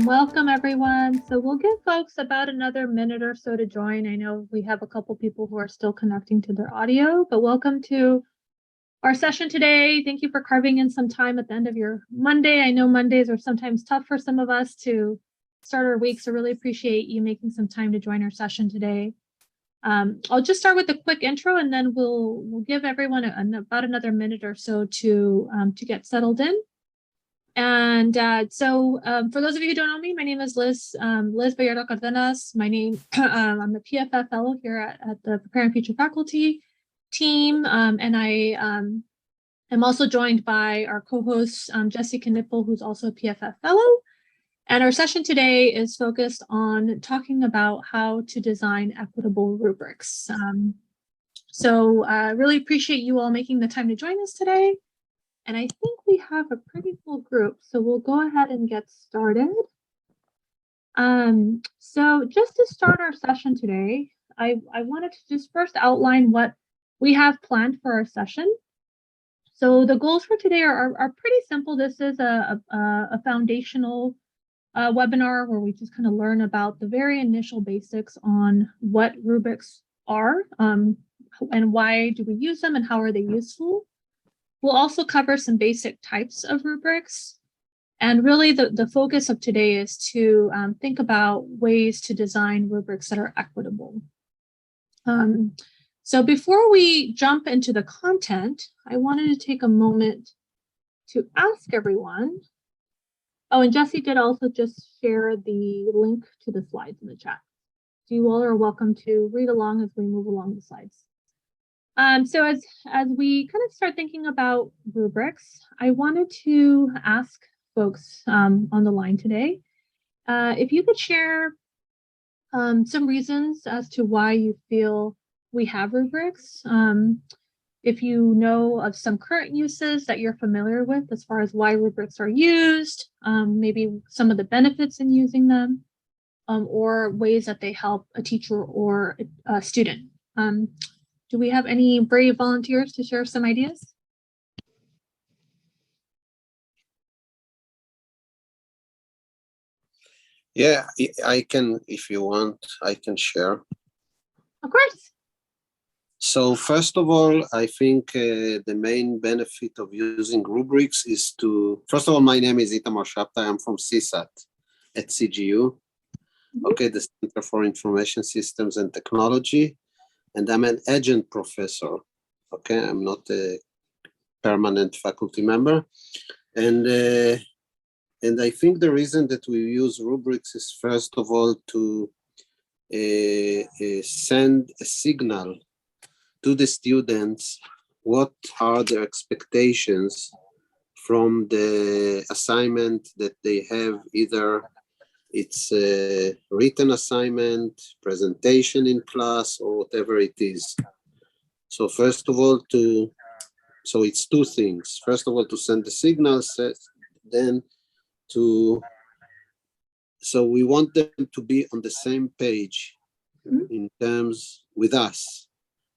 Welcome everyone. So we'll give folks about another minute or so to join. I know we have a couple people who are still connecting to their audio, but welcome to our session today. Thank you for carving in some time at the end of your Monday. I know Mondays are sometimes tough for some of us to start our week, so really appreciate you making some time to join our session today. I'll just start with a quick intro, and then we'll give everyone about another minute or so to get settled in. And for those of you who don't know me, my name is Liz Bayardo Cardenas. I'm the PFF fellow here at the Preparing Future Faculty team. And I am also joined by our co-host, Jessi Knippel, who's also a PFF fellow. And our session today is focused on talking about how to design equitable rubrics. So I really appreciate you all making the time to join us today. And I think we have a pretty full group, so we'll go ahead and get started. So just to start our session today, I wanted to just first outline what we have planned for our session. So the goals for today are pretty simple. This is a foundational webinar where we just kind of learn about the very initial basics on what rubrics are, and why do we use them and how are they useful. We'll also cover some basic types of rubrics. And really the focus of today is to think about ways to design rubrics that are equitable. So before we jump into the content, I wanted to take a moment to ask everyone. Oh, and Jessi did also just share the link to the slides in the chat. So you all are welcome to read along as we move along the slides. So as we kind of start thinking about rubrics, I wanted to ask folks on the line today, if you could share some reasons as to why you feel we have rubrics. If you know of some current uses that you're familiar with as far as why rubrics are used, maybe some of the benefits in using them, or ways that they help a teacher or a student. Do we have any brave volunteers to share some ideas? Yeah, I can, if you want, I can share. Of course. So first of all, I think the main benefit of using rubrics is to, first of all, my name is Itamar Shapta. I'm from CSAT at CGU, okay, the Center for Information Systems and Technology. And I'm an adjunct professor, okay? I'm not a permanent faculty member. And I think the reason that we use rubrics is, first of all, to send a signal to the students what are their expectations from the assignment that they have. Either it's a written assignment, presentation in class, or whatever it is. So first of all, so it's two things. First of all, to send the signal, then so we want them to be on the same page in terms with us,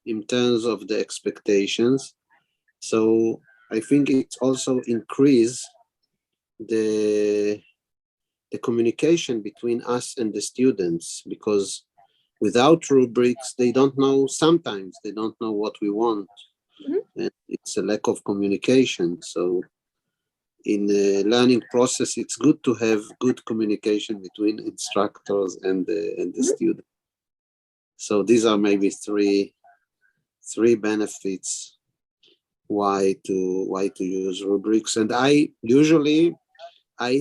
in terms of the expectations. So I think it also increase the communication between us and the students, because without rubrics, they don't know, sometimes they don't know what we want. And it's a lack of communication. So in the learning process, it's good to have good communication between instructors and the student. So these are maybe three benefits why to use rubrics. And I usually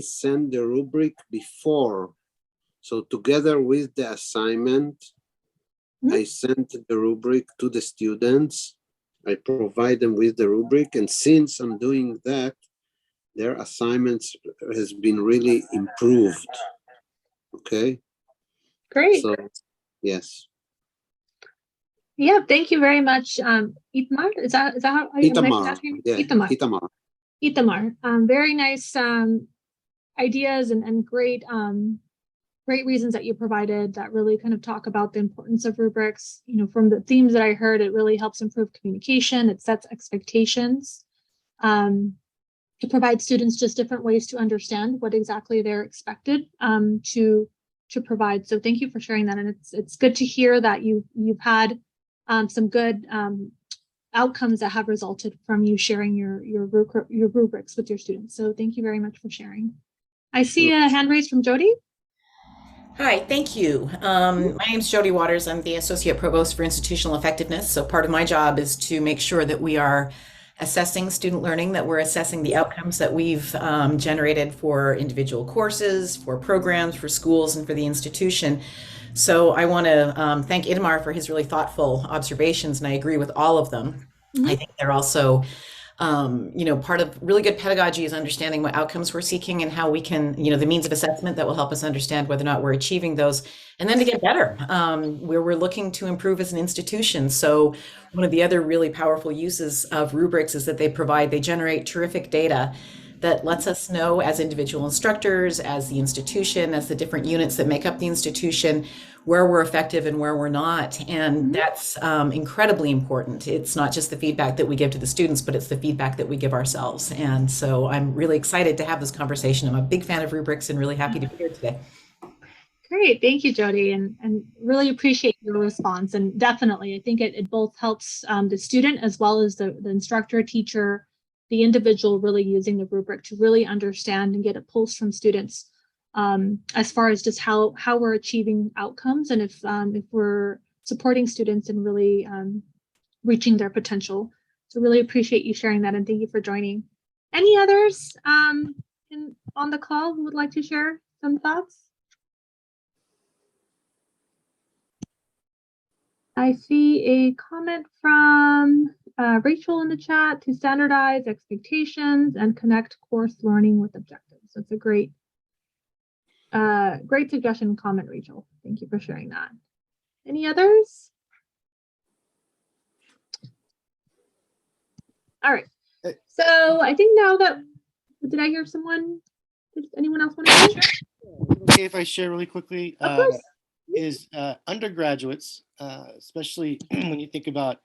send the rubric before. So together with the assignment, I send the rubric to the students. I provide them with the rubric. And since I'm doing that, their assignments has been really improved. Okay. Great. So, yes. Yeah, thank you very much. Itamar, is that how Itamar. Yeah, Itamar. Itamar. Very nice ideas and great great reasons that you provided that really kind of talk about the importance of rubrics. You know, from the themes that I heard, it really helps improve communication. It sets expectations. provide students just different ways to understand what exactly they're expected to provide. So thank you for sharing that. And it's good to hear that you've had some good outcomes that have resulted from you sharing your rubrics with your students. So thank you very much for sharing. I see a hand raised from Jody. Hi, thank you. My name is Jody Waters. I'm the Associate Provost for Institutional Effectiveness. So part of my job is to make sure that we are assessing student learning, that we're assessing the outcomes that we've generated for individual courses, for programs, for schools, and for the institution. So I want to thank Itamar for his really thoughtful observations, and I agree with all of them. I think they're also part of really good pedagogy is understanding what outcomes we're seeking and how we can, the means of assessment that will help us understand whether or not we're achieving those, and then to get better, where we're looking to improve as an institution. So one of the other really powerful uses of rubrics is that they generate terrific data that lets us know as individual instructors, as the institution, as the different units that make up the institution, where we're effective and where we're not. And that's incredibly important. It's not just the feedback that we give to the students, but it's the feedback that we give ourselves. And so I'm really excited to have this conversation. I'm a big fan of rubrics and really happy to be here today. Great. Thank you, Jody, and really appreciate your response. And definitely, I think it both helps the student as well as the instructor, teacher, the individual really using the rubric to really understand and get a pulse from students as far as just how we're achieving outcomes and if we're supporting students and really reaching their potential. So really appreciate you sharing that, and thank you for joining. Any others on the call who would like to share some thoughts? I see a comment from Rachel in the chat to standardize expectations and connect course learning with objectives. That's a great suggestion and comment, Rachel. Thank you for sharing that. Any others? All right. So I think now that, did I hear someone? Did anyone else want to share? Okay, if I share really quickly, Of course. is undergraduates, especially when you think about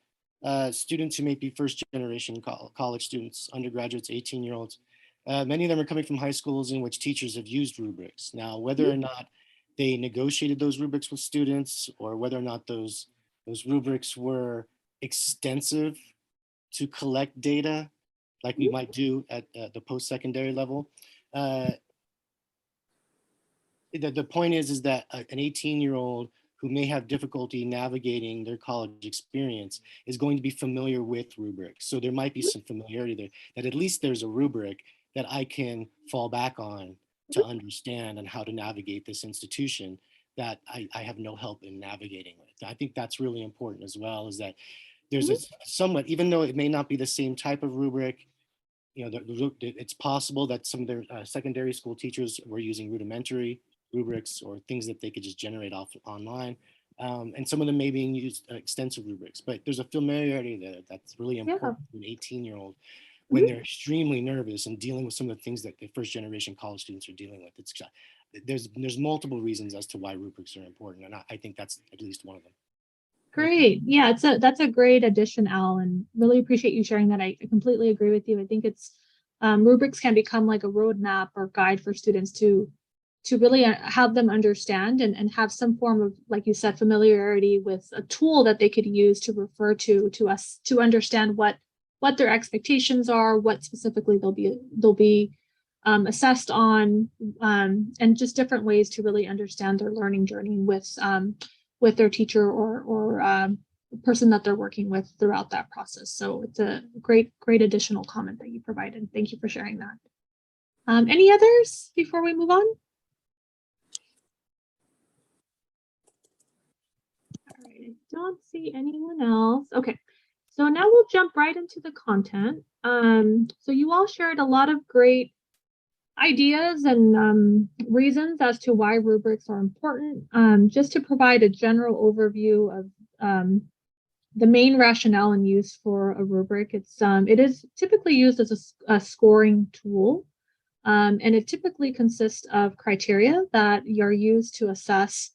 students who may be first generation college students, undergraduates, 18-year-olds. Many of them are coming from high schools in which teachers have used rubrics. Now, whether or not they negotiated those rubrics with students or whether or not those rubrics were extensive to collect data like we might do at the post-secondary level. The point is that an 18-year-old who may have difficulty navigating their college experience is going to be familiar with rubrics. So there might be some familiarity there, that at least there's a rubric that I can fall back on to understand and how to navigate this institution that I have no help in navigating with. I think that's really important as well, is that there's a somewhat, even though it may not be the same type of rubric, it's possible that some of their secondary school teachers were using rudimentary rubrics or things that they could just generate off online. And some of them may be used extensive rubrics, but there's a familiarity there that's really important to an 18-year-old when they're extremely nervous and dealing with some of the things that the first generation college students are dealing with. There's multiple reasons as to why rubrics are important, and I think that's at least one of them. Great. Yeah, that's a great addition, Al, and really appreciate you sharing that. I completely agree with you. I think it's rubrics can become like a roadmap or guide for students to really have them understand and have some form of, like you said, familiarity with a tool that they could use to refer to us to understand what their expectations are, what specifically they'll be assessed on, and just different ways to really understand their learning journey with their teacher or person that they're working with throughout that process. So it's a great additional comment that you provided. Thank you for sharing that. Any others before we move on? All right, I don't see anyone else. Okay, so now we'll jump right into the content. So you all shared a lot of great ideas and reasons as to why rubrics are important. Just to provide a general overview of the main rationale and use for a rubric, it is typically used as a scoring tool, and it typically consists of criteria that are used to assess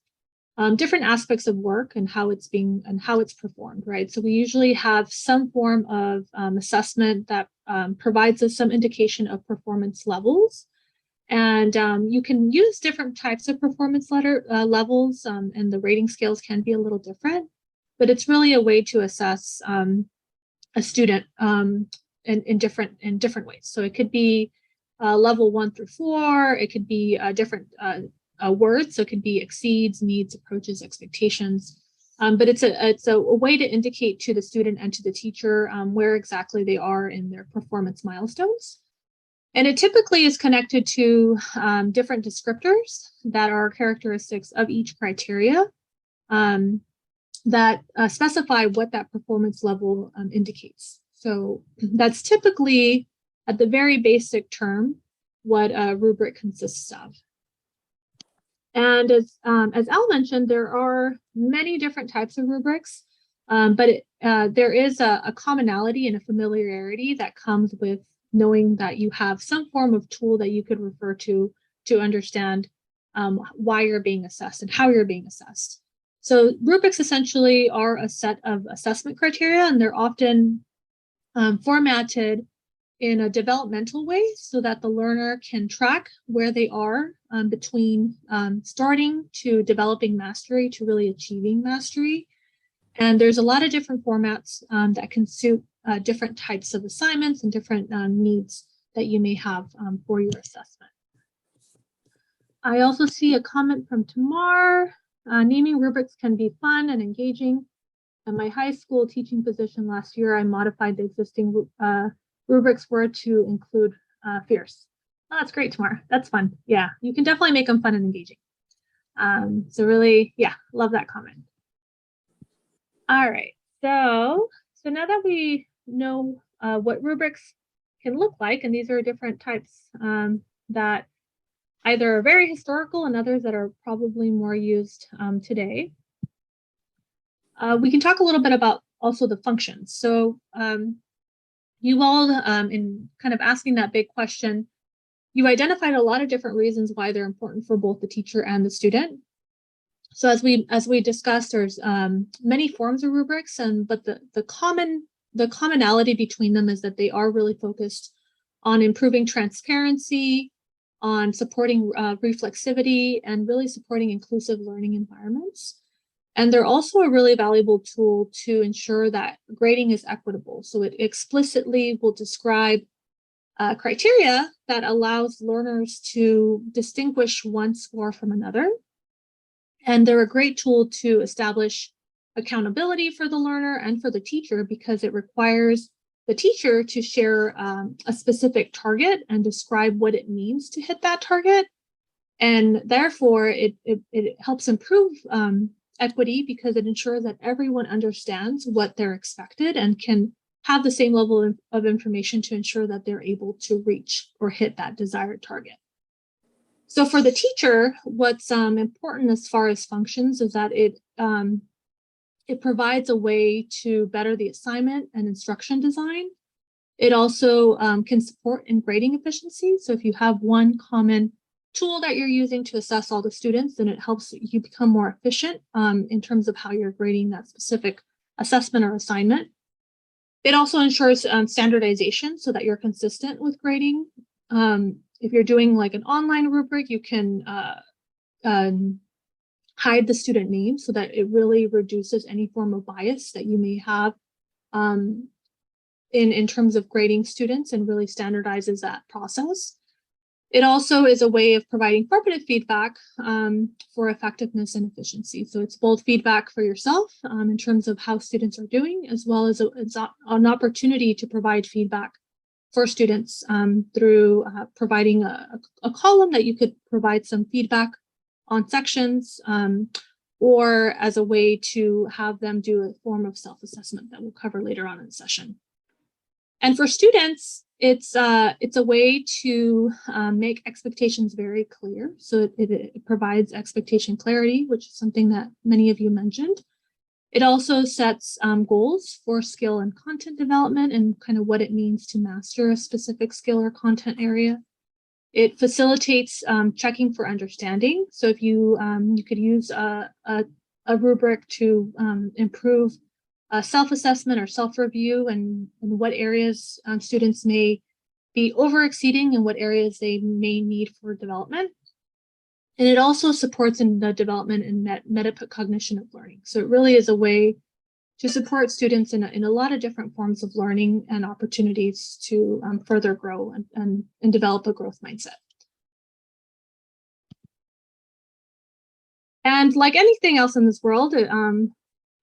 different aspects of work and how it's performed, right? So we usually have some form of assessment that provides us some indication of performance levels. And you can use different types of performance levels, and the rating scales can be a little different, but it's really a way to assess a student in different ways. So it could be level 1 through 4. It could be different words. So it could be exceeds, needs, approaches, expectations. But it's a way to indicate to the student and to the teacher where exactly they are in their performance milestones. And it typically is connected to different descriptors that are characteristics of each criteria that specify what that performance level indicates. So that's typically, at the very basic term, what a rubric consists of. And as Al mentioned, there are many different types of rubrics, but there is a commonality and a familiarity that comes with knowing that you have some form of tool that you could refer to understand why you're being assessed and how you're being assessed. So rubrics essentially are a set of assessment criteria, and they're often formatted in a developmental way so that the learner can track where they are between starting to developing mastery to really achieving mastery. And there's a lot of different formats that can suit different types of assignments and different needs that you may have for your assessment. I also see a comment from Tamar. Naming rubrics can be fun and engaging. In my high school teaching position last year, I modified the existing rubrics word to include fierce. Oh, that's great, Tamar. That's fun. Yeah, you can definitely make them fun and engaging. So really, yeah, love that comment. All right, so now that we know what rubrics can look like, and these are different types that either are very historical and others that are probably more used today. We can talk a little bit about also the functions. So you all, in kind of asking that big question, you identified a lot of different reasons why they're important for both the teacher and the student. So as we discussed, there's many forms of rubrics, but the commonality between them is that they are really focused on improving transparency, on supporting reflexivity, and really supporting inclusive learning environments. And they're also a really valuable tool to ensure that grading is equitable. So it explicitly will describe criteria that allows learners to distinguish one score from another. And they're a great tool to establish accountability for the learner and for the teacher, because it requires the teacher to share a specific target and describe what it means to hit that target. And therefore, it helps improve equity, because it ensures that everyone understands what they're expected and can have the same level of information to ensure that they're able to reach or hit that desired target. So for the teacher, what's important as far as functions is that it provides a way to better the assignment and instruction design. It also can support in grading efficiency. So if you have one common tool that you're using to assess all the students, then it helps you become more efficient in terms of how you're grading that specific assessment or assignment. It also ensures standardization so that you're consistent with grading. If you're doing like an online rubric, you can hide the student name so that it really reduces any form of bias that you may have in terms of grading students, and really standardizes that process. It also is a way of providing formative feedback for effectiveness and efficiency. So it's both feedback for yourself in terms of how students are doing, as well as an opportunity to provide feedback for students through providing a column that you could provide some feedback on sections, or as a way to have them do a form of self-assessment that we'll cover later on in the session. And for students, it's a way to make expectations very clear. So it provides expectation clarity, which is something that many of you mentioned. It also sets goals for skill and content development, and kind of what it means to master a specific skill or content area. It facilitates checking for understanding. So if you could use a rubric to improve self-assessment or self-review, and what areas students may be over-exceeding and what areas they may need for development. And it also supports in the development and metacognition of learning. So it really is a way to support students in a lot of different forms of learning and opportunities to further grow and develop a growth mindset. And like anything else in this world,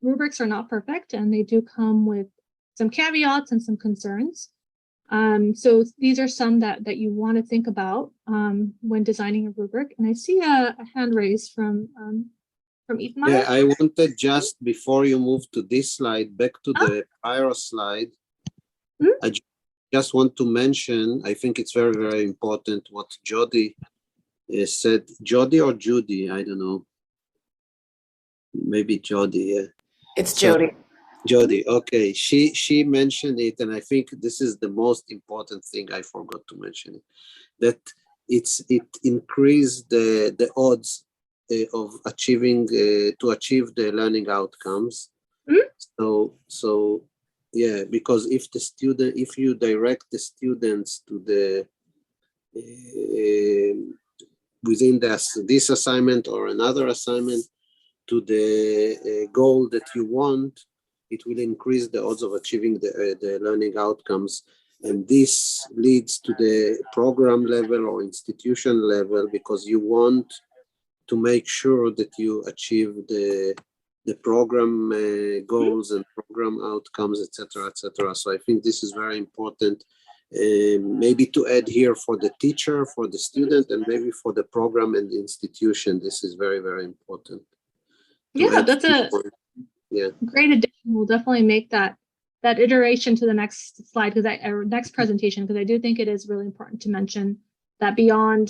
rubrics are not perfect, and they do come with some caveats and some concerns. So these are some that you want to think about when designing a rubric. And I see a hand raised from Ethan. Yeah, I wanted, just before you move to this slide, back to the prior slide, I just want to mention, I think it's very, very important what Jody said. Jody or Judy, I don't know. Maybe Jody, yeah. It's Jody. Jody, okay. She mentioned it, and I think this is the most important thing. I forgot to mention it, that it increased the odds of achieving to achieve the learning outcomes. So yeah, because if you direct the students to the within this assignment or another assignment to the goal that you want, it will increase the odds of achieving the learning outcomes. And this leads to the program level or institution level, because you want to make sure that you achieve the program goals and program outcomes, etc., etc. So I think this is very important. Maybe to add here for the teacher, for the student, and maybe for the program and the institution, this is very, very important. Yeah, that's a great addition. We'll definitely make that iteration to the next slide, because next presentation, because I do think it is really important to mention that beyond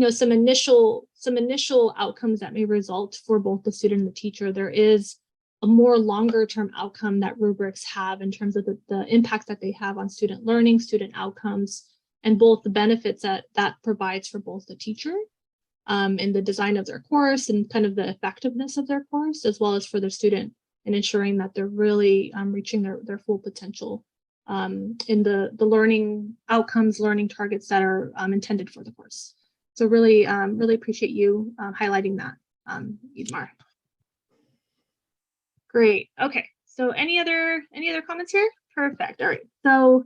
some initial outcomes that may result for both the student and the teacher, there is a more longer term outcome that rubrics have in terms of the impact that they have on student learning, student outcomes, and both the benefits that provides for both the teacher in the design of their course and kind of the effectiveness of their course, as well as for the student and ensuring that they're really reaching their full potential in the learning outcomes, learning targets that are intended for the course. So really appreciate you highlighting that, Idmar. Great. Okay. So any other comments here? Perfect. All right. So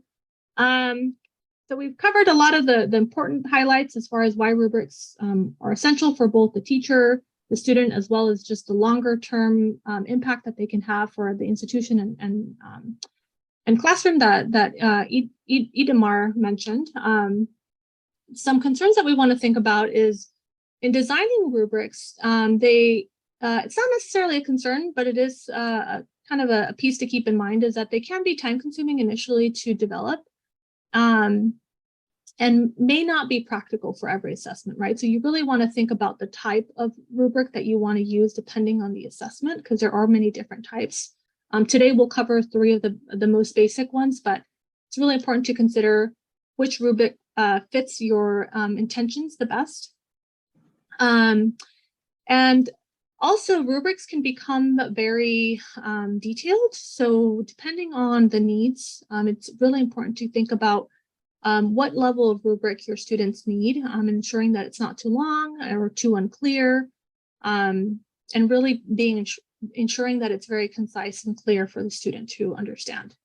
so we've covered a lot of the important highlights as far as why rubrics are essential for both the teacher, the student, as well as just the longer term impact that they can have for the institution and classroom that Idmar mentioned. Some concerns that we want to think about is in designing rubrics, it's not necessarily a concern, but it is kind of a piece to keep in mind, is that they can be time consuming initially to develop. And may not be practical for every assessment, right? So you really want to think about the type of rubric that you want to use depending on the assessment, because there are many different types. Today we'll cover 3 of the most basic ones, but it's really important to consider which rubric fits your intentions the best. And also rubrics can become very detailed. So depending on the needs, it's really important to think about what level of rubric your students need, ensuring that it's not too long or too unclear, and really ensuring that it's very concise and clear for the student to understand.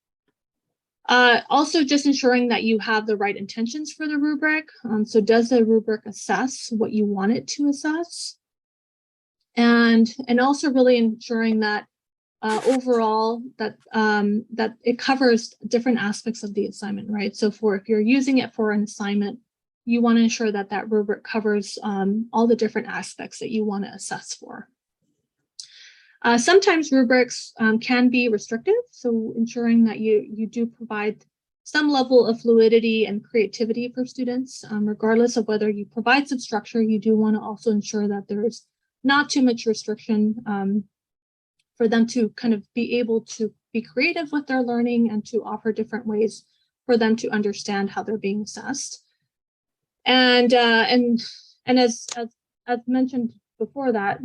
Also, just ensuring that you have the right intentions for the rubric. So does the rubric assess what you want it to assess? And also really ensuring that overall that it covers different aspects of the assignment, right? So if you're using it for an assignment, you want to ensure that rubric covers all the different aspects that you want to assess for. Sometimes rubrics can be restrictive, so ensuring that you do provide some level of fluidity and creativity for students, regardless of whether you provide some structure. You do want to also ensure that there is not too much restriction for them to kind of be able to be creative with their learning and to offer different ways for them to understand how they're being assessed. And as mentioned before that,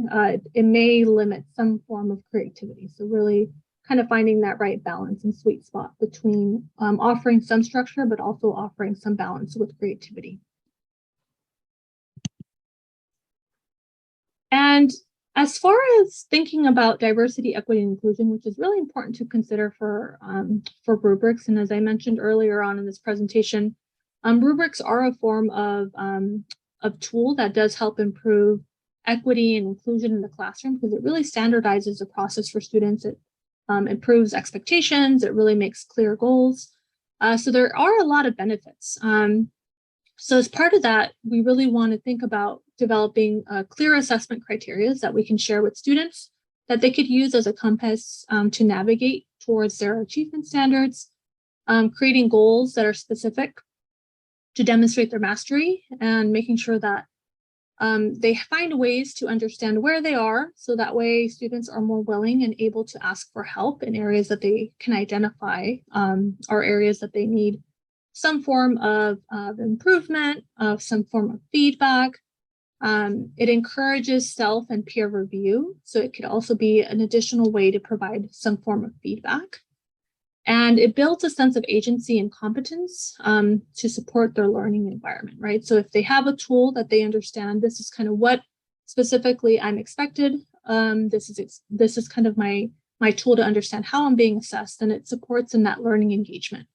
it may limit some form of creativity. So really kind of finding that right balance and sweet spot between offering some structure, but also offering some balance with creativity. And as far as thinking about diversity, equity, and inclusion, which is really important to consider for rubrics, and as I mentioned earlier on in this presentation, rubrics are a form of tool that does help improve equity and inclusion in the classroom because it really standardizes the process for students. It improves expectations. It really makes clear goals. So there are a lot of benefits. So as part of that, we really want to think about developing clear assessment criteria that we can share with students that they could use as a compass to navigate towards their achievement standards, creating goals that are specific to demonstrate their mastery, and making sure that they find ways to understand where they are, so that way students are more willing and able to ask for help in areas that they can identify or areas that they need some form of improvement, of some form of feedback. It encourages self and peer review, so it could also be an additional way to provide some form of feedback. And it builds a sense of agency and competence to support their learning environment, right? So if they have a tool that they understand, this is kind of what specifically I'm expected. This is kind of my tool to understand how I'm being assessed, and it supports in that learning engagement.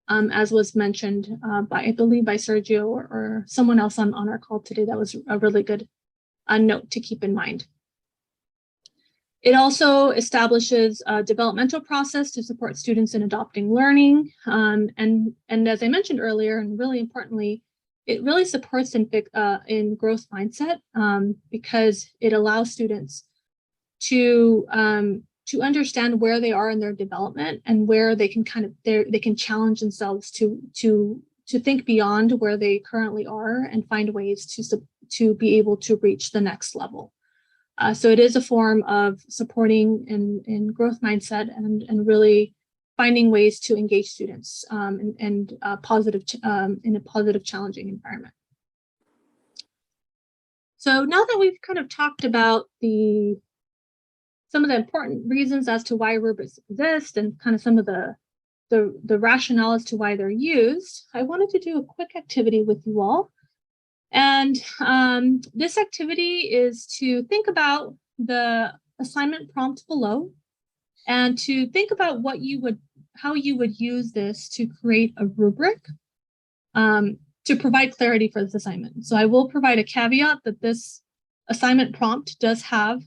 As was mentioned I believe by Sergio or someone else on our call today, that was a really good note to keep in mind. It also establishes a developmental process to support students in adopting learning. And as I mentioned earlier, and really importantly, it really supports in growth mindset because it allows students to understand where they are in their development and where they can they can challenge themselves to think beyond where they currently are and find ways to be able to reach the next level. So it is a form of supporting in growth mindset and really finding ways to engage students in a positive, challenging environment. So now that we've kind of talked about some of the important reasons as to why rubrics exist and kind of some of the rationale as to why they're used, I wanted to do a quick activity with you all. And this activity is to think about the assignment prompt below and to think about how you would use this to create a rubric to provide clarity for this assignment. So I will provide a caveat that this assignment prompt does have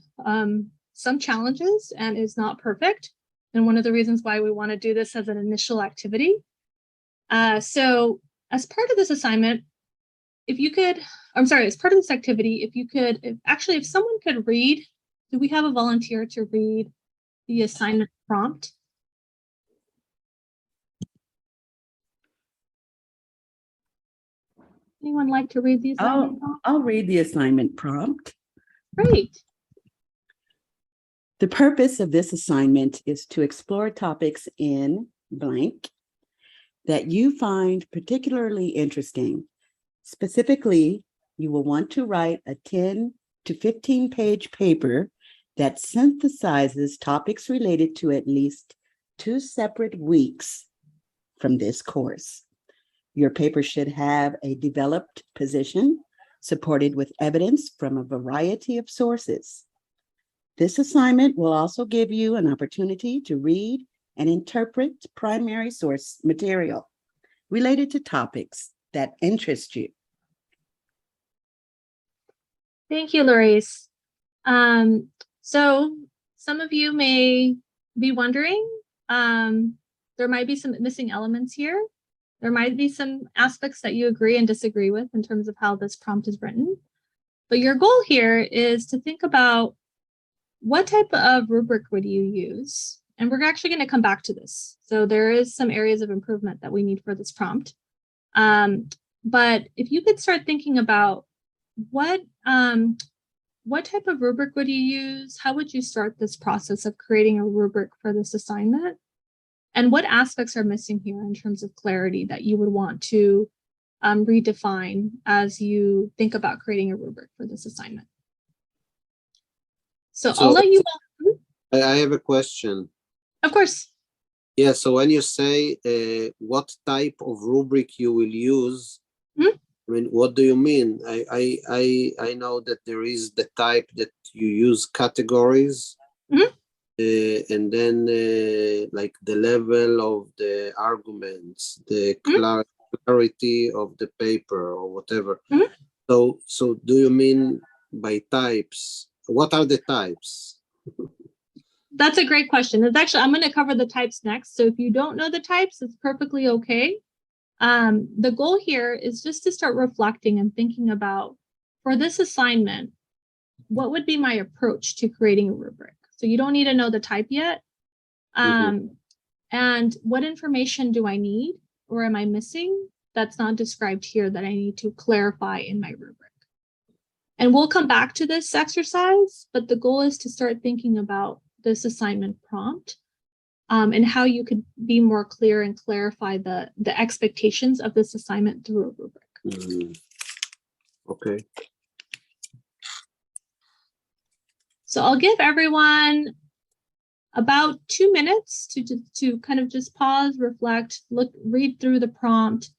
some challenges and is not perfect. And one of the reasons why we want to do this as an initial activity. So as part of this assignment, as part of this activity, if someone could read, do we have a volunteer to read the assignment prompt? Anyone like to read the assignment prompt? I'll read the assignment prompt. Great. The purpose of this assignment is to explore topics in blank that you find particularly interesting. Specifically, you will want to write a 10 to 15 page paper that synthesizes topics related to at least 2 separate weeks from this course. Your paper should have a developed position supported with evidence from a variety of sources. This assignment will also give you an opportunity to read and interpret primary source material related to topics that interest you. Thank you, Larice. So some of you may be wondering, there might be some missing elements here. There might be some aspects that you agree and disagree with in terms of how this prompt is written. But your goal here is to think about what type of rubric would you use? And we're actually going to come back to this. So there is some areas of improvement that we need for this prompt. But if you could start thinking about what type of rubric would you use? How would you start this process of creating a rubric for this assignment? And what aspects are missing here in terms of clarity that you would want to redefine as you think about creating a rubric for this assignment. So I'll let you all. I have a question. Of course. Yeah, so when you say what type of rubric you will use, I mean, what do you mean? I know that there is the type that you use categories, and then like the level of the arguments, the clarity of the paper or whatever. So do you mean by types? What are the types? That's a great question. It's actually, I'm going to cover the types next. So if you don't know the types, it's perfectly okay. The goal here is just to start reflecting and thinking about, for this assignment, what would be my approach to creating a rubric? So you don't need to know the type yet. And what information do I need or am I missing that's not described here that I need to clarify in my rubric? And we'll come back to this exercise, but the goal is to start thinking about this assignment prompt and how you could be more clear and clarify the expectations of this assignment through a rubric. Okay. So I'll give everyone about 2 minutes to kind of just pause, reflect, read through the prompt,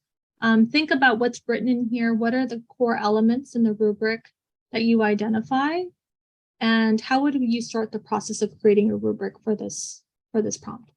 think about what's written in here. What are the core elements in the rubric that you identify? And how would you start the process of creating a rubric for this prompt?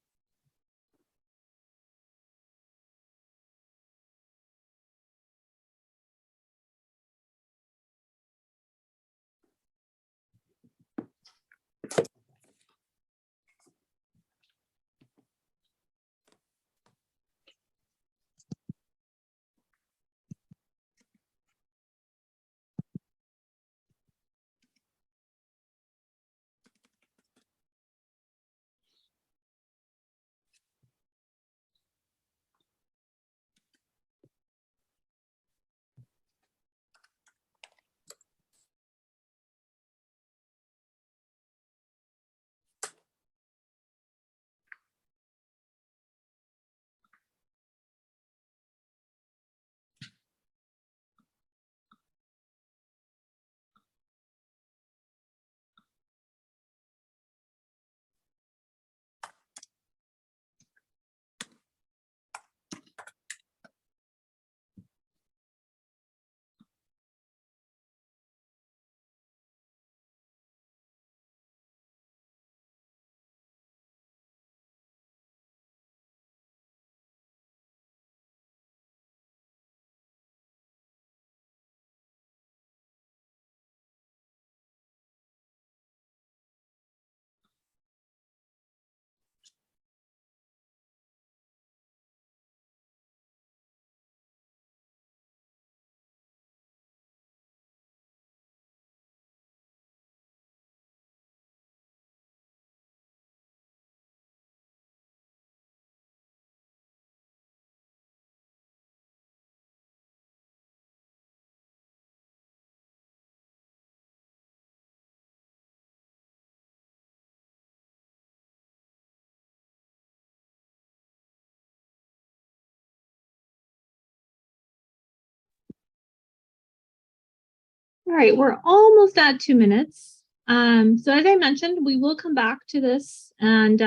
All right, we're almost at 2 minutes. So as I mentioned, we will come back to this. And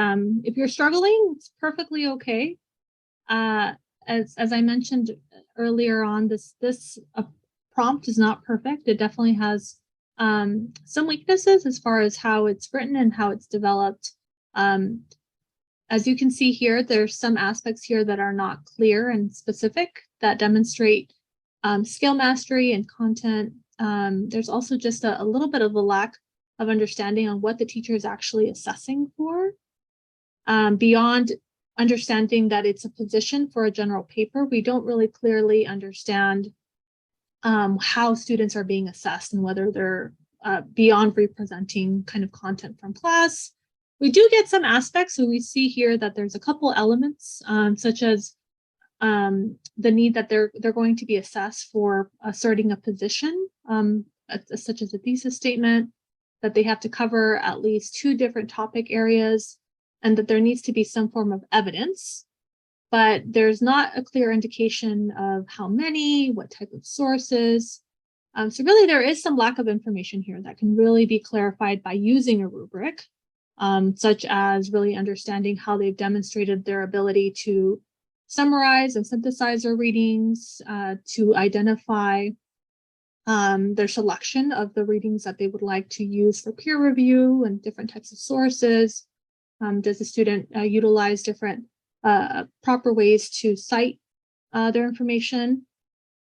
if you're struggling, it's perfectly okay. As I mentioned earlier on, this prompt is not perfect. It definitely has some weaknesses as far as how it's written and how it's developed. As you can see here, there's some aspects here that are not clear and specific that demonstrate skill mastery and content. There's also just a little bit of a lack of understanding on what the teacher is actually assessing for. Beyond understanding that it's a position for a general paper, we don't really clearly understand how students are being assessed and whether they're beyond representing kind of content from class. We do get some aspects, so we see here that there's a couple elements, such as the need that they're going to be assessed for asserting a position, such as a thesis statement, that they have to cover at least 2 different topic areas, and that there needs to be some form of evidence. but there's not a clear indication of how many, what type of sources. So really there is some lack of information here that can really be clarified by using a rubric, such as really understanding how they've demonstrated their ability to summarize and synthesize their readings, to identify their selection of the readings that they would like to use for peer review and different types of sources. Does the student utilize different proper ways to cite their information?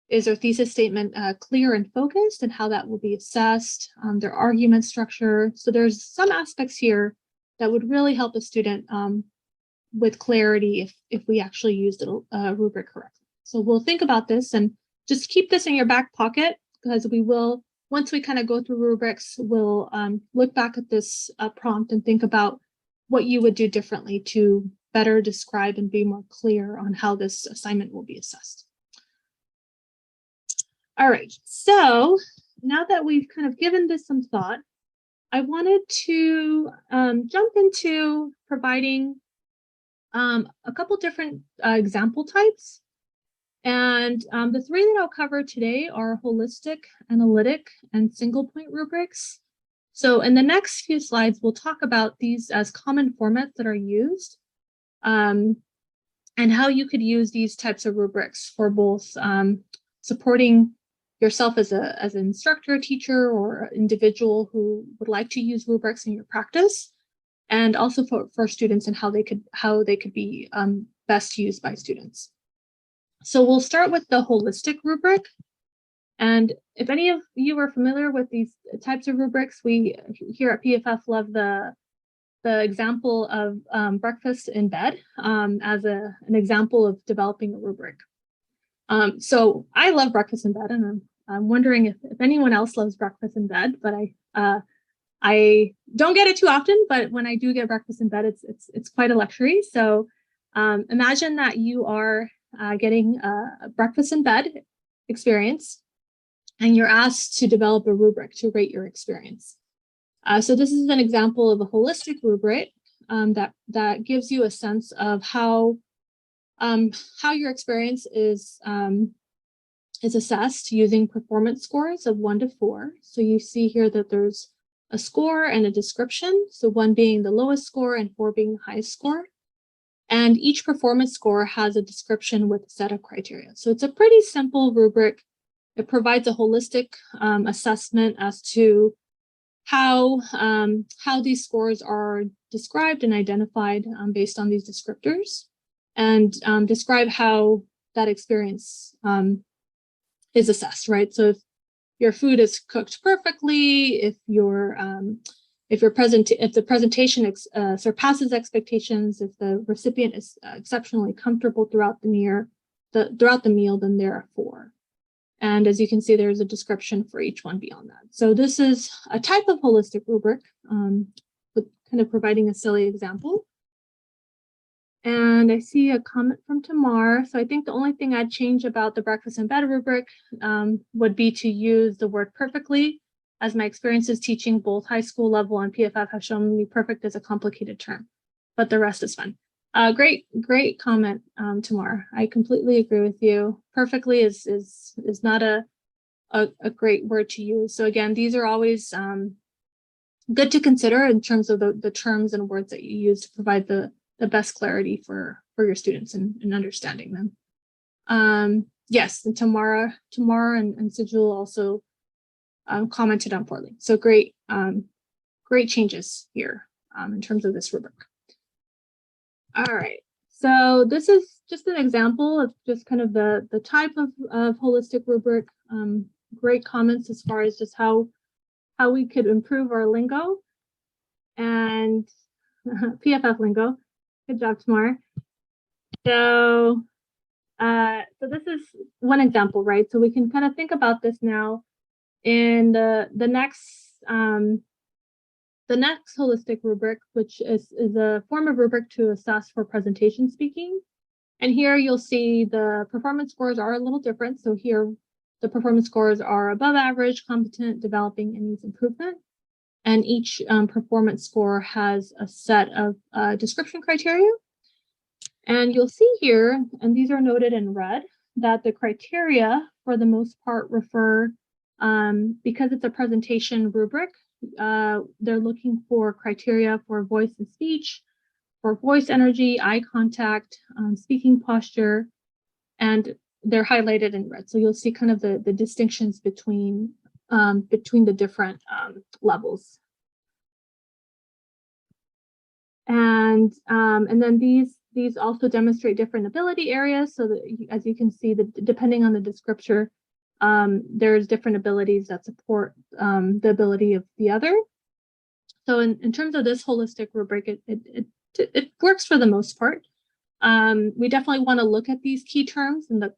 Is their thesis statement clear and focused, and how that will be assessed? Their argument structure. So there's some aspects here that would really help a student with clarity if we actually use the rubric correctly. So we'll think about this and just keep this in your back pocket, because we will, once we kind of go through rubrics, we'll look back at this prompt and think about what you would do differently to better describe and be more clear on how this assignment will be assessed. All right, so now that we've kind of given this some thought, I wanted to jump into providing a couple different example types. And the three that I'll cover today are holistic, analytic, and single point rubrics. So in the next few slides, we'll talk about these as common formats that are used, and how you could use these types of rubrics for both supporting yourself as an instructor, teacher, or individual who would like to use rubrics in your practice, and also for students and how they could be best used by students. So we'll start with the holistic rubric. And if any of you are familiar with these types of rubrics, we here at PFF love the example of breakfast in bed as an example of developing a rubric. So I love breakfast in bed, and I'm wondering if anyone else loves breakfast in bed, but I don't get it too often, but when I do get breakfast in bed, it's quite a luxury. So imagine that you are getting a breakfast in bed experience, and you're asked to develop a rubric to rate your experience. So this is an example of a holistic rubric that gives you a sense of how your experience is assessed using performance scores of 1 to 4. So you see here that there's a score and a description. So 1 being the lowest score and 4 being the highest score. And each performance score has a description with a set of criteria. So it's a pretty simple rubric. It provides a holistic assessment as to how these scores are described and identified based on these descriptors, and describe how that experience is assessed, right? So if your food is cooked perfectly, if the presentation surpasses expectations, if the recipient is exceptionally comfortable throughout the meal, then there are 4. And as you can see, there's a description for each one beyond that. So this is a type of holistic rubric, with kind of providing a silly example. And I see a comment from Tamar. So I think the only thing I'd change about the breakfast in bed rubric would be to use the word perfectly, as my experiences teaching both high school level and PFF have shown me perfect is a complicated term, but the rest is fun. Great comment, Tamar. I completely agree with you. Perfectly is not a great word to use. So again, these are always good to consider in terms of the terms and words that you use to provide the best clarity for your students and understanding them. Yes, and Tamara and Sejul also commented on Portland. So great changes here in terms of this rubric. All right, so this is just an example of just kind of the type of holistic rubric. Great comments as far as just how we could improve our lingo and PFF lingo. Good job, Tamar. So this is one example, right? So we can kind of think about this now in the next holistic rubric, which is a form of rubric to assess for presentation speaking. And here you'll see the performance scores are a little different. So here the performance scores are above average, competent, developing, and needs improvement. And each performance score has a set of description criteria. And you'll see here, and these are noted in red, that the criteria for the most part refer, because it's a presentation rubric, they're looking for criteria for voice and speech, for voice energy, eye contact, speaking posture, and they're highlighted in red. So you'll see kind of the distinctions between the different levels. And then these also demonstrate different ability areas. So that, as you can see, depending on the descriptor, there's different abilities that support the ability of the other. So in terms of this holistic rubric, it works for the most part. We definitely want to look at these key terms and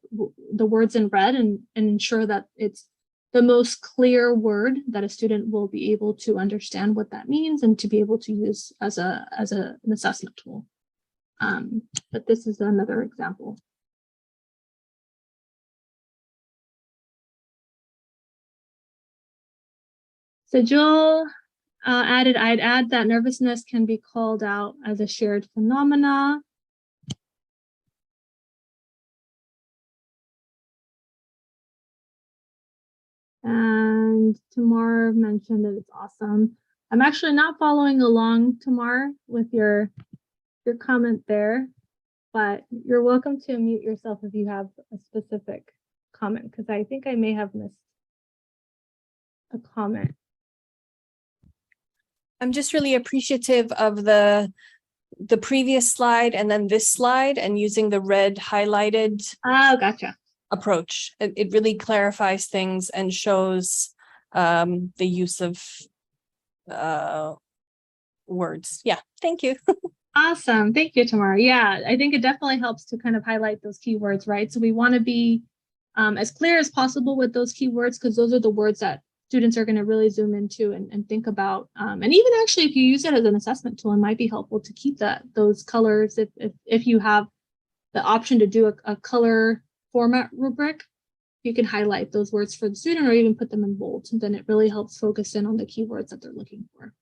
the words in red and ensure that it's the most clear word that a student will be able to understand what that means and to be able to use as an assessment tool. But this is another example. So Joel I'd add that nervousness can be called out as a shared phenomena. And Tamar mentioned that it's awesome. I'm actually not following along, Tamar, with your comment there, but you're welcome to mute yourself if you have a specific comment, because I think I may have missed a comment. I'm just really appreciative of the previous slide and then this slide and using the red highlighted Gotcha. approach. It really clarifies things and shows the use of words. Yeah, thank you. Awesome. Thank you, Tamara. Yeah, I think it definitely helps to kind of highlight those keywords, right? So we want to be as clear as possible with those keywords, because those are the words that students are going to really zoom into and think about. And even actually, if you use it as an assessment tool, it might be helpful to keep those colors. If you have the option to do a color format rubric, you can highlight those words for the student or even put them in bold. And then it really helps focus in on the keywords that they're looking for.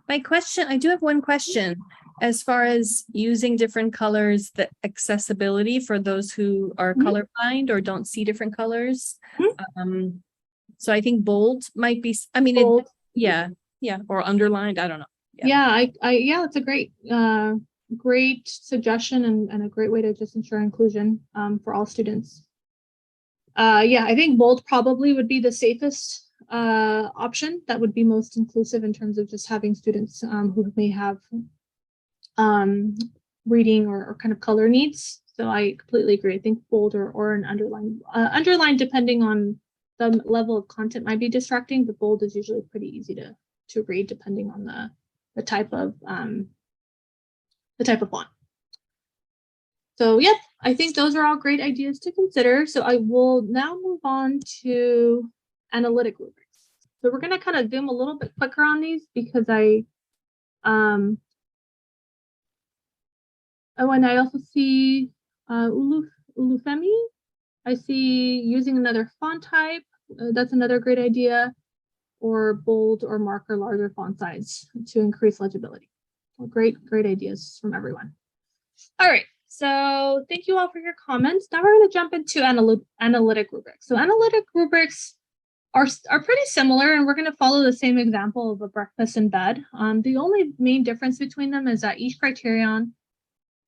My question, I do have one question as far as using different colors, the accessibility for those who are colorblind or don't see different colors. So I think bold might be, I mean, bold. Yeah, or underlined, I don't know. Yeah, yeah, it's a great suggestion and a great way to just ensure inclusion for all students. Yeah, I think bold probably would be the safest option that would be most inclusive in terms of just having students who may have reading or kind of color needs. So I completely agree. I think bold or an underline. Underline, depending on the level of content, might be distracting, but bold is usually pretty easy to read depending on the type of font. So yep, I think those are all great ideas to consider. So I will now move on to analytic rubrics. So we're going to kind of zoom a little bit quicker on these because oh, and I also see Ulufemi. I see using another font type. That's another great idea. Or bold or marker larger font size to increase legibility. Well, great ideas from everyone. All right. So thank you all for your comments. Now we're going to jump into analytic rubrics. So analytic rubrics are pretty similar, and we're going to follow the same example of a breakfast in bed. The only main difference between them is that each criteria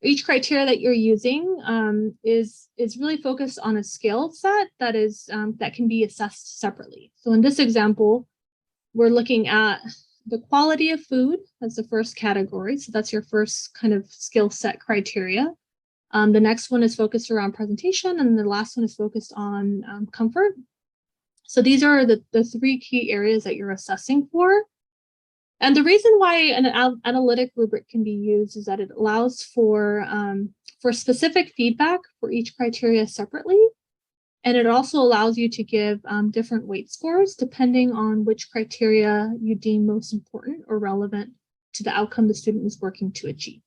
that you're using is really focused on a skill set that can be assessed separately. So in this example, we're looking at the quality of food as the first category. So that's your first kind of skill set criteria. The next one is focused around presentation, and the last one is focused on comfort. So these are the three key areas that you're assessing for. And the reason why an analytic rubric can be used is that it allows for specific feedback for each criteria separately. And it also allows you to give different weight scores depending on which criteria you deem most important or relevant to the outcome the student is working to achieve.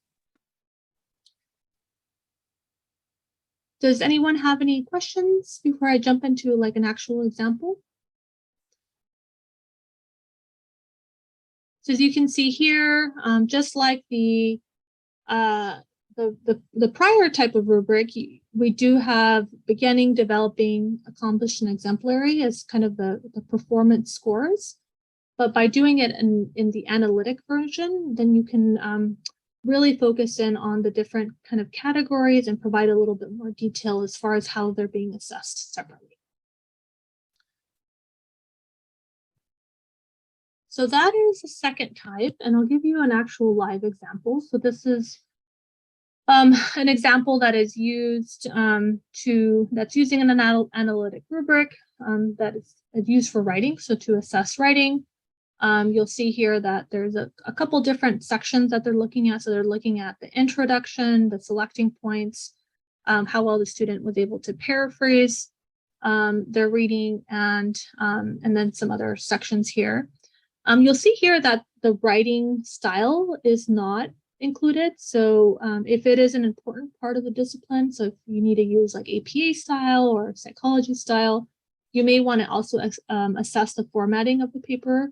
Does anyone have any questions before I jump into like an actual example? So as you can see here, just like the the prior type of rubric, we do have beginning, developing, accomplished, and exemplary as kind of the performance scores. But by doing it in the analytic version, then you can really focus in on the different kind of categories and provide a little bit more detail as far as how they're being assessed separately. So that is the second type, and I'll give you an actual live example. So this is an example that is used that's using an analytic rubric that is used for writing. So to assess writing, you'll see here that there's a couple different sections that they're looking at. So they're looking at the introduction, the selecting points, how well the student was able to paraphrase their reading, and then some other sections here. You'll see here that the writing style is not included. So if it is an important part of the discipline, so if you need to use like APA style or psychology style, you may want to also assess the formatting of the paper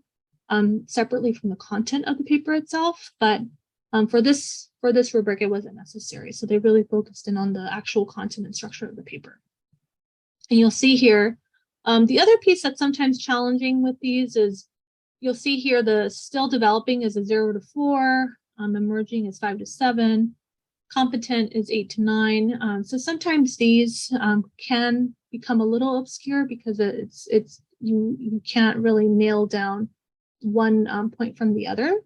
separately from the content of the paper itself. But for this rubric, it wasn't necessary. So they really focused in on the actual content and structure of the paper. And you'll see here, the other piece that's sometimes challenging with these is you'll see here the still developing is a 0 to 4, emerging is 5 to 7, competent is 8 to 9. So sometimes these can become a little obscure because you can't really nail down one point from the other.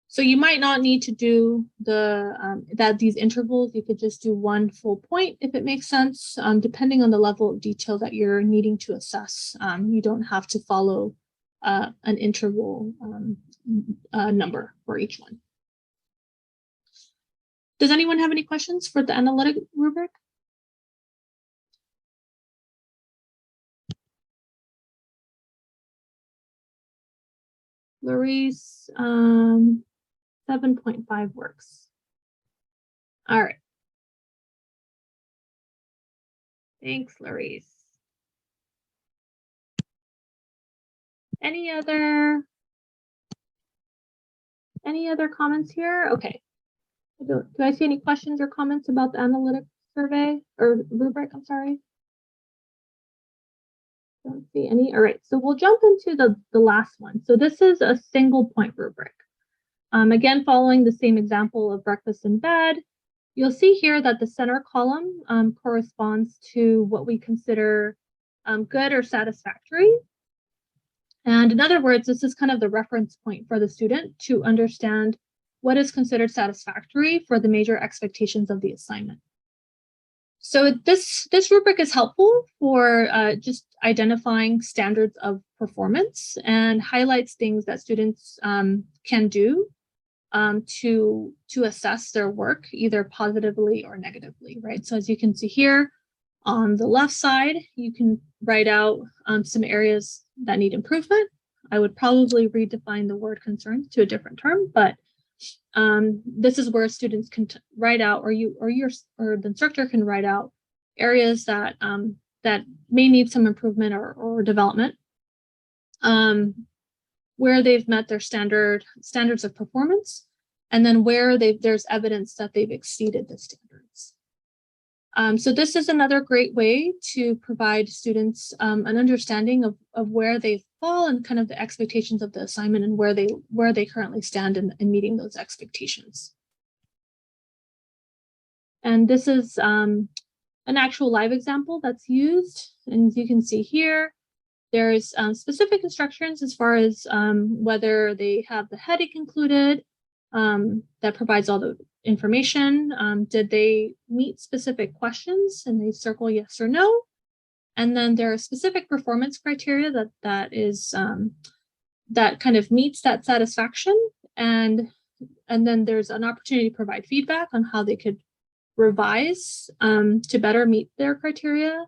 So you might not need to do these intervals. You could just do one full point if it makes sense, depending on the level of detail that you're needing to assess. You don't have to follow an interval number for each one. Does anyone have any questions for the analytic rubric? Larice, 7.5 works. All right. Thanks, Larice. Any other comments here? Okay. Do I see any questions or comments about the analytic survey or rubric? I'm sorry. Don't see any. All right, so we'll jump into the last one. So this is a single point rubric. Again, following the same example of breakfast in bed, you'll see here that the center column corresponds to what we consider good or satisfactory. And in other words, this is kind of the reference point for the student to understand what is considered satisfactory for the major expectations of the assignment. So this rubric is helpful for just identifying standards of performance and highlights things that students can do to assess their work either positively or negatively, right? So as you can see here on the left side, you can write out some areas that need improvement. I would probably redefine the word concern to a different term, but this is where students can write out, or the instructor can write out areas that that may need some improvement or development, where they've met their standards of performance, and then where there's evidence that they've exceeded the standards. So this is another great way to provide students an understanding of where they fall and kind of the expectations of the assignment and where they currently stand in meeting those expectations. And this is an actual live example that's used. And as you can see here, there's specific instructions as far as whether they have the heading included that provides all the information. Did they meet specific questions? And they circle yes or no. And then there are specific performance criteria that kind of meets that satisfaction. And then there's an opportunity to provide feedback on how they could revise to better meet their criteria,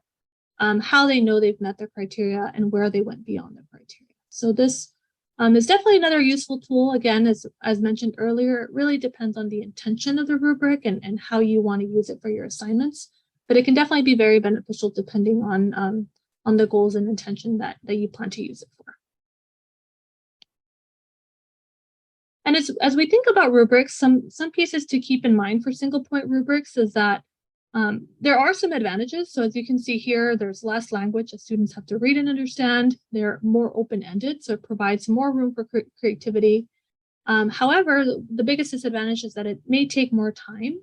how they know they've met their criteria, and where they went beyond their criteria. So this is definitely another useful tool. Again, as mentioned earlier, it really depends on the intention of the rubric and how you want to use it for your assignments. But it can definitely be very beneficial depending on the goals and intention that you plan to use it for. And as we think about rubrics, some pieces to keep in mind for single point rubrics is that there are some advantages. So as you can see here, there's less language that students have to read and understand. They're more open-ended, so it provides more room for creativity. However, the biggest disadvantage is that it may take more time,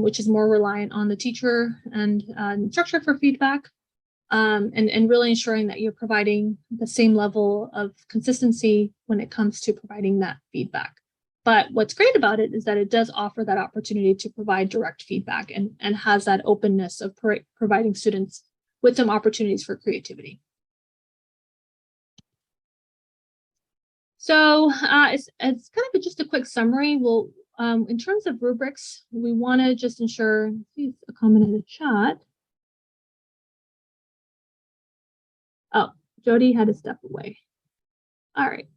which is more reliant on the teacher and instructor for feedback, and really ensuring that you're providing the same level of consistency when it comes to providing that feedback. But what's great about it is that it does offer that opportunity to provide direct feedback and has that openness of providing students with some opportunities for creativity. So it's kind of just a quick summary. We'll, in terms of rubrics, we want to just ensure, see a comment in the chat. Oh, Jody had to step away. All right.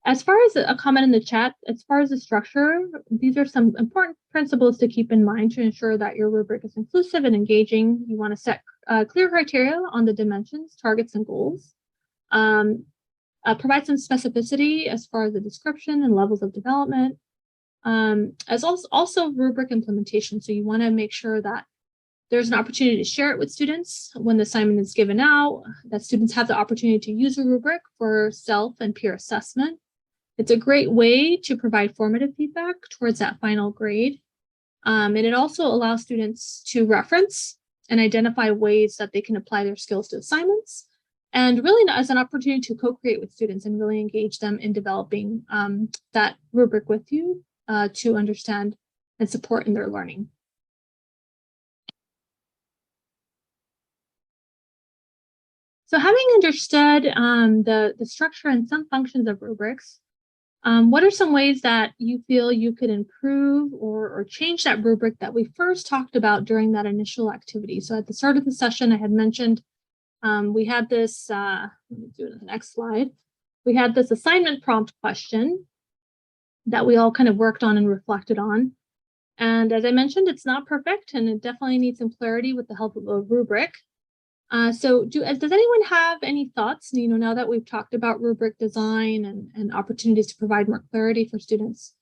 As far as a comment in the chat, as far as the structure, these are some important principles to keep in mind to ensure that your rubric is inclusive and engaging. You want to set clear criteria on the dimensions, targets, and goals. Provide some specificity as far as the description and levels of development. As also rubric implementation. So you want to make sure that there's an opportunity to share it with students when the assignment is given out, that students have the opportunity to use a rubric for self and peer assessment. It's a great way to provide formative feedback towards that final grade. And it also allows students to reference and identify ways that they can apply their skills to assignments, and really as an opportunity to co-create with students and really engage them in developing that rubric with you to understand and support in their learning. So having understood the structure and some functions of rubrics, what are some ways that you feel you could improve or change that rubric that we first talked about during that initial activity? So at the start of the session, I had mentioned we had this, let me do it on the next slide. We had this assignment prompt question that we all kind of worked on and reflected on. And as I mentioned, it's not perfect and it definitely needs some clarity with the help of a rubric. So does anyone have any thoughts, now that we've talked about rubric design and opportunities to provide more clarity for students?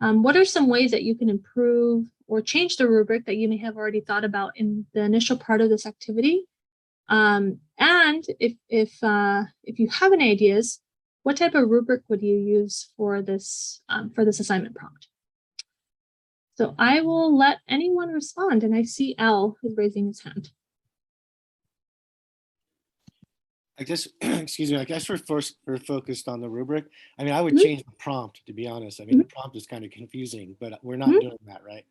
What are some ways that you can improve or change the rubric that you may have already thought about in the initial part of this activity? And if you have any ideas, what type of rubric would you use for this assignment prompt? So I will let anyone respond, and I see Al is raising his hand. I guess, excuse me, I guess we're focused on the rubric. I mean, I would change the prompt, to be honest. I mean, the prompt is kind of confusing, but we're not doing that, right?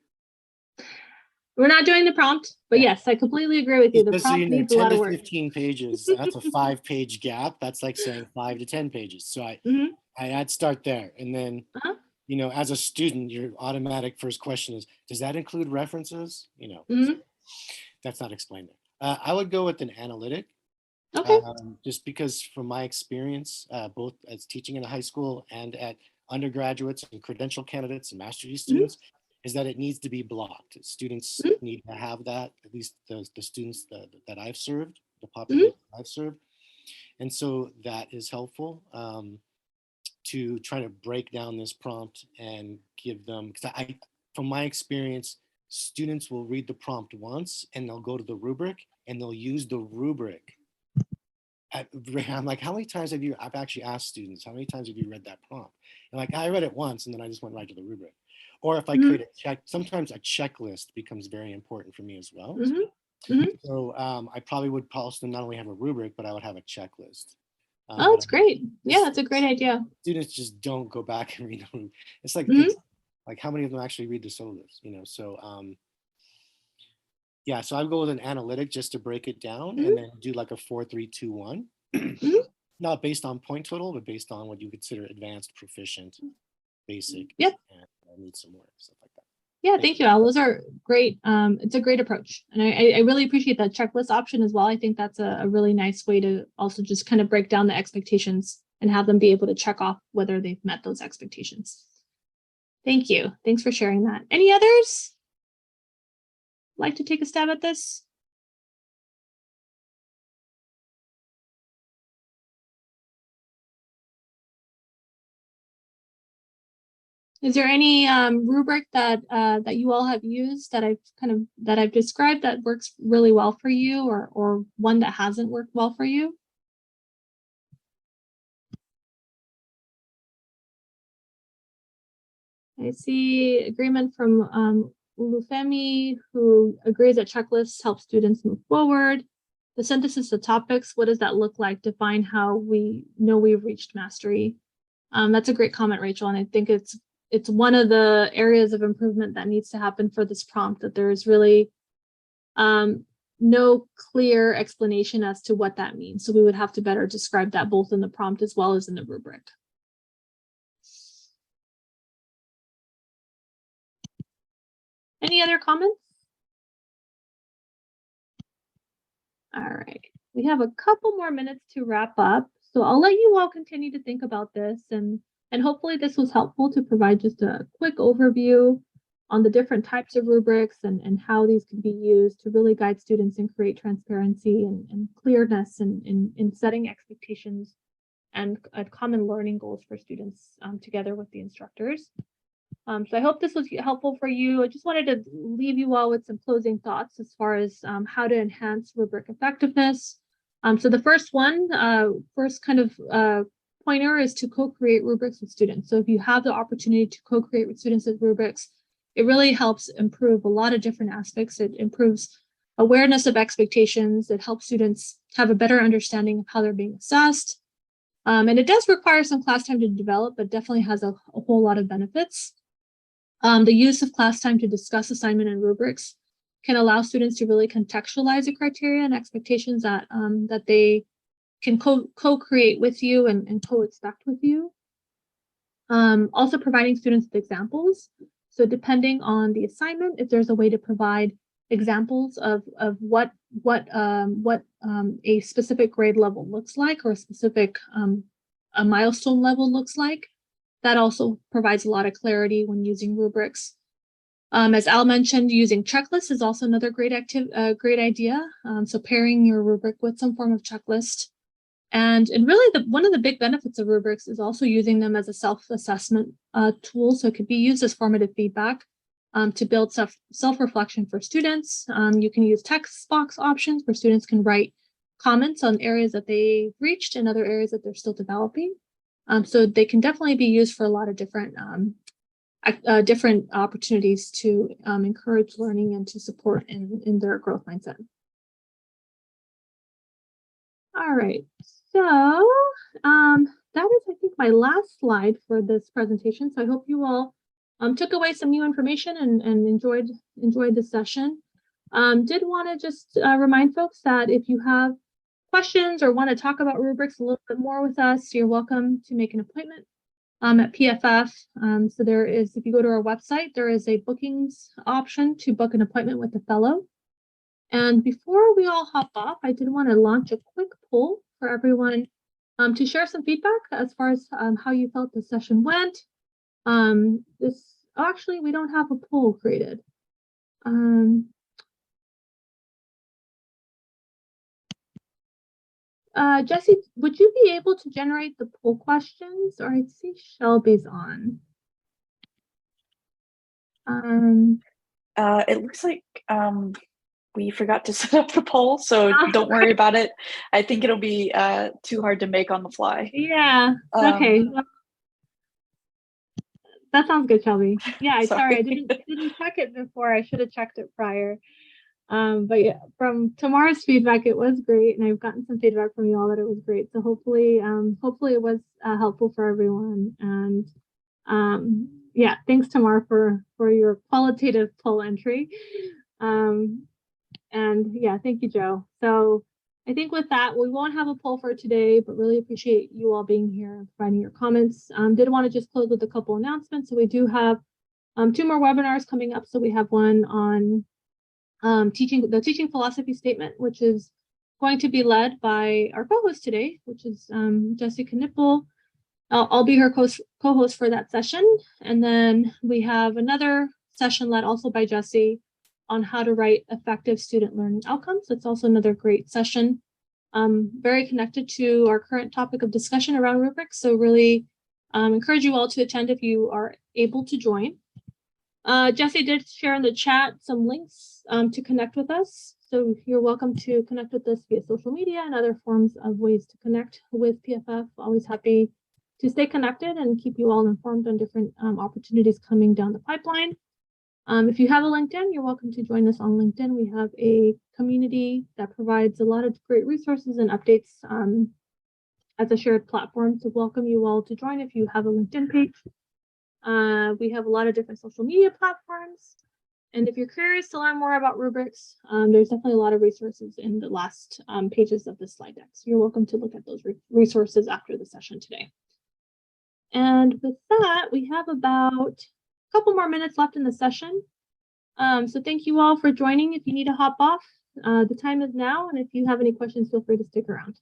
We're not doing the prompt, but yes, I completely agree with you. The Just so prompt you know, needs a lot 10 of to work. 15 pages, that's a 5-page gap. That's like saying 5 to 10 pages. So I'd start there. And then, as a student, your automatic first question is, does that include references? That's not explained there. I would go with an analytic. Okay. Just because from my experience, both as teaching in a high school and at undergraduates and credential candidates and master's degree students, is that it needs to be blocked. Students need to have that, at least the students that I've served, the population I've served. And so that is helpful to try to break down this prompt and give them, because from my experience, students will read the prompt once and they'll go to the rubric and they'll use the rubric. I'm like, how many times I've actually asked students, how many times have you read that prompt? And like, I read it once and then I just went right to the rubric. Or if I create a check, sometimes a checklist becomes very important for me as well. So I probably would also not only have a rubric, but I would have a checklist. Oh, that's great. Yeah, that's a great idea. Students just don't go back and read them. It's like, like how many of them actually read the syllabus, So yeah, so I'd go with an analytic just to break it down and then do like a 4, 3, 2, 1. Not based on point total, but based on what you consider advanced, proficient, basic, and need some work, stuff like that. Yeah, thank you, Al. Those are great. It's a great approach. And I really appreciate that checklist option as well. I think that's a really nice way to also just kind of break down the expectations and have them be able to check off whether they've met those expectations. Thank you. Thanks for sharing that. Any others like to take a stab at this? Is there any rubric that that you all have used that I've described that works really well for you, or one that hasn't worked well for you? I see agreement from Ulufemi, who agrees that checklists help students move forward. The synthesis of topics, what does that look like? Define how we know we've reached mastery. That's a great comment, Rachel, and I think it's one of the areas of improvement that needs to happen for this prompt, that there is really no clear explanation as to what that means. So we would have to better describe that both in the prompt as well as in the rubric. Any other comments? All right, we have a couple more minutes to wrap up. So I'll let you all continue to think about this, and hopefully this was helpful to provide just a quick overview on the different types of rubrics and how these can be used to really guide students and create transparency and clearness in setting expectations and common learning goals for students together with the instructors. So I hope this was helpful for you. I just wanted to leave you all with some closing thoughts as far as how to enhance rubric effectiveness. So the first kind of pointer is to co-create rubrics with students. So if you have the opportunity to co-create with students with rubrics, it really helps improve a lot of different aspects. It improves awareness of expectations. It helps students have a better understanding of how they're being assessed. And it does require some class time to develop, but definitely has a whole lot of benefits. The use of class time to discuss assignment and rubrics can allow students to really contextualize the criteria and expectations that they can co-create with you and co-expect with you. Also providing students with examples. So depending on the assignment, if there's a way to provide examples of what a specific grade level looks like, or a specific a milestone level looks like, that also provides a lot of clarity when using rubrics. As Al mentioned, using checklists is also another great idea. So pairing your rubric with some form of checklist. And really one of the big benefits of rubrics is also using them as a self-assessment tool. So it could be used as formative feedback to build self-reflection for students. You can use text box options where students can write comments on areas that they've reached and other areas that they're still developing. So they can definitely be used for a lot of different opportunities to encourage learning and to support in their growth mindset. All right, so that is, I think, my last slide for this presentation. So I hope you all took away some new information and enjoyed the session. Did want to just remind folks that if you have questions or want to talk about rubrics a little bit more with us, you're welcome to make an appointment at PFF. So there is, if you go to our website, there is a bookings option to book an appointment with a fellow. And before we all hop off, I did want to launch a quick poll for everyone to share some feedback as far as how you felt the session went. Actually, we don't have a poll created. Jessi, would you be able to generate the poll questions? Or I see Shelby's on. It looks like we forgot to set up the poll, so don't worry about it. I think it'll be too hard to make on the fly. Yeah. Okay. Well, that sounds good, Shelby. Yeah, sorry, I didn't check it before. I should have checked it prior. But yeah, from tomorrow's feedback, it was great, and I've gotten some feedback from you all that it was great. So hopefully it was helpful for everyone. And yeah, thanks Tamar for your qualitative poll entry. And yeah, thank you, Joe. So I think with that, we won't have a poll for today, but really appreciate you all being here and providing your comments. Did want to just close with a couple announcements. So we do have 2 more webinars coming up. So we have one on the teaching philosophy statement, which is going to be led by our co-host today, which is Jessi Knippel. I'll be her co-host for that session. And then we have another session led also by Jessi on how to write effective student learning outcomes. It's also another great session, very connected to our current topic of discussion around rubrics. So really encourage you all to attend if you are able to join. Jessi did share in the chat some links to connect with us. So you're welcome to connect with us via social media and other forms of ways to connect with PFF. Always happy to stay connected and keep you all informed on different opportunities coming down the pipeline. If you have a LinkedIn, you're welcome to join us on LinkedIn. We have a community that provides a lot of great resources and updates as a shared platform. So welcome you all to join if you have a LinkedIn page. We have a lot of different social media platforms. And if you're curious to learn more about rubrics, there's definitely a lot of resources in the last pages of the slide deck. So you're welcome to look at those resources after the session today. And with that, we have about a couple more minutes left in the session. So thank you all for joining. If you need to hop off, the time is now. And if you have any questions, feel free to stick around.